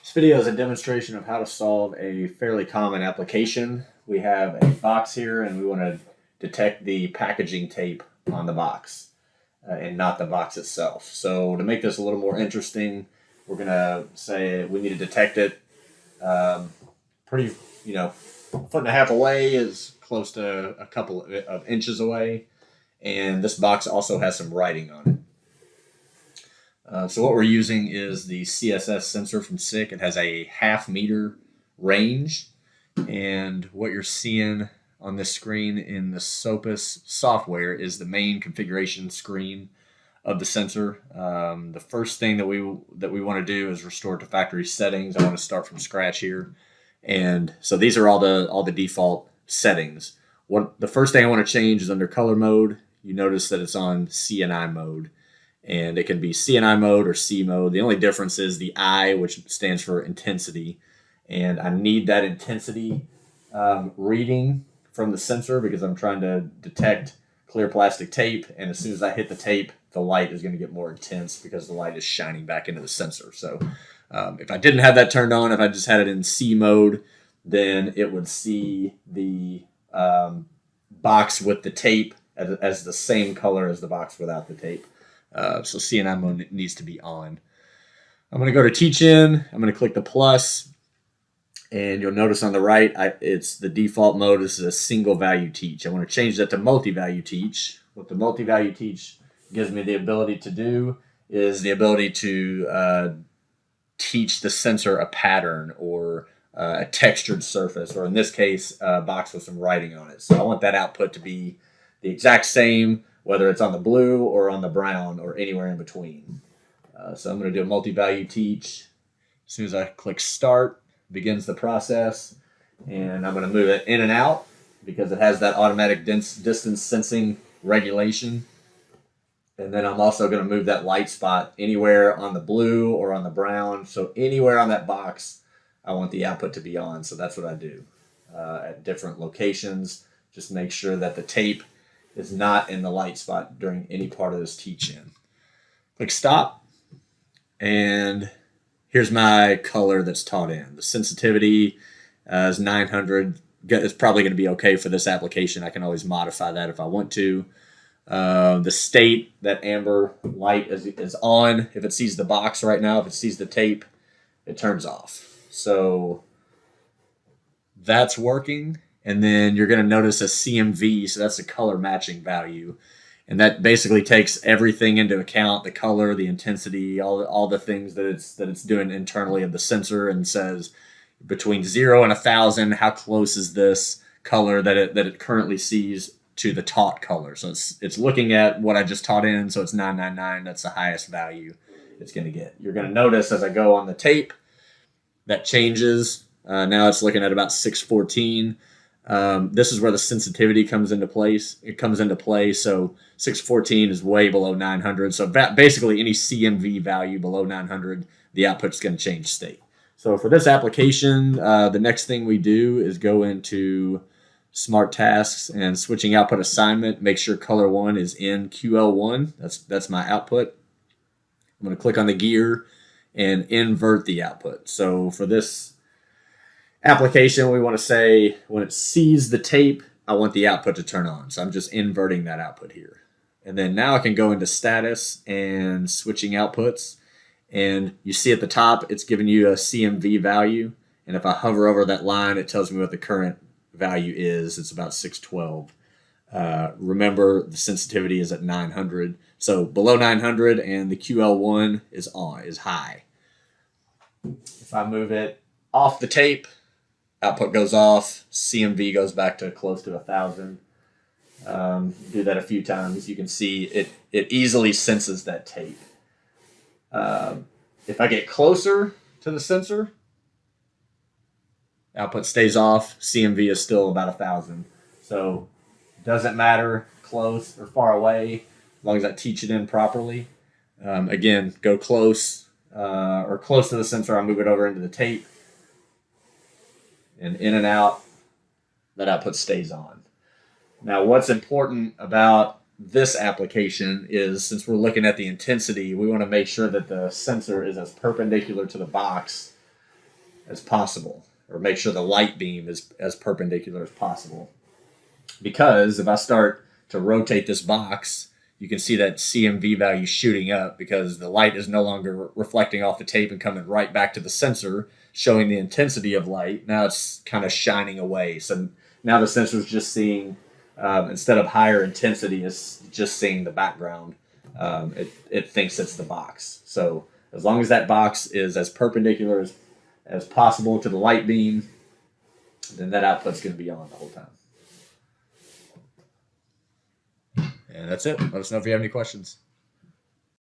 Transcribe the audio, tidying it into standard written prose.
This video is a demonstration of how to solve a fairly common application. We have a box here and we want to detect the packaging tape on the box and not the box itself. So to make this a little more interesting, we're going to say we need to detect it pretty, foot and a half away is close to a couple of inches away. And this box also has some writing on it. So what we're using is the CSS sensor from SICK. It has a 0.5 meter range. And what you're seeing on this screen in the SOPIS software is the main configuration screen of the sensor. The first thing that we want to do is restore to factory settings. I want to start from scratch here. And so these are all the default settings. The first thing I want to change is under color mode. You notice that it's on CNI mode. And it can be CNI mode or C mode. The only difference is the I, which stands for intensity. And I need that intensity reading from the sensor because I'm trying to detect clear plastic tape. And as soon as I hit the tape, the light is going to get more intense because the light is shining back into the sensor. So if I didn't have that turned on, if I just had it in C mode, then it would see the box with the tape as the same color as the box without the tape. So CNI mode needs to be on. I'm going to go to Teach In. I'm going to click the plus. And you'll notice on the right, it's the default mode. This is a single value teach. I want to change that to multi-value teach. What the multi-value teach gives me the ability to do is the ability to teach the sensor a pattern or a textured surface, or in this case, a box with some writing on it. So I want that output to be the exact same, whether it's on the blue or on the brown or anywhere in between. So I'm going to do a multi-value teach. As soon as I click start, begins the process. And I'm going to move it in and out because it has that automatic distance sensing regulation. And then I'm also going to move that light spot anywhere on the blue or on the brown. So anywhere on that box, I want the output to be on. So that's what I do at different locations. Just make sure that the tape is not in the light spot during any part of this teach-in. Click stop, and here's my color that's taught in. The sensitivity is 900. It's probably going to be okay for this application. I can always modify that if I want to. The state, that amber light is on. If it sees the box right now, if it sees the tape, it turns off. So that's working. And then you're going to notice a CMV, so that's the color matching value. And that basically takes everything into account, the color, the intensity, all the things that it's doing internally of the sensor, and says between 0 and 1,000, how close is this color that it currently sees to the taught color. So it's looking at what I just taught in, so it's 999. That's the highest value it's going to get. You're going to notice as I go on the tape, that changes. Now it's looking at about 614. This is where the sensitivity comes into place. It comes into play. So 614 is way below 900. So basically any CMV value below 900, the output's going to change state. So for this application, the next thing we do is go into Smart Tasks and switching output assignment. Make sure color 1 is in QL1. That's my output. I'm going to click on the gear and invert the output. So for this application, we want to say when it sees the tape, I want the output to turn on. So I'm just inverting that output here. And then now I can go into status and switching outputs. And you see at the top, it's giving you a CMV value. And if I hover over that line, it tells me what the current value is. It's about 612. Remember, the sensitivity is at 900. So below 900 and the QL1 is high. If I move it off the tape, output goes off, CMV goes back to close to 1,000. Do that a few times. You can see it easily senses that tape. If I get closer to the sensor, output stays off, CMV is still about 1,000. So doesn't matter close or far away, as long as I teach it in properly. Again, go close or close to the sensor, I'll move it over into the tape. And in and out, that output stays on. Now, what's important about this application is, since we're looking at the intensity, we want to make sure that the sensor is as perpendicular to the box as possible, or make sure the light beam is as perpendicular as possible. Because if I start to rotate this box, you can see that CMV value shooting up because the light is no longer reflecting off the tape and coming right back to the sensor, showing the intensity of light. Now it's kind of shining away. So now the sensor is just seeing, instead of higher intensity, it's just seeing the background. It thinks it's the box. So as long as that box is as perpendicular as possible to the light beam, then that output's going to be on the whole time. And that's it. Let us know if you have any questions.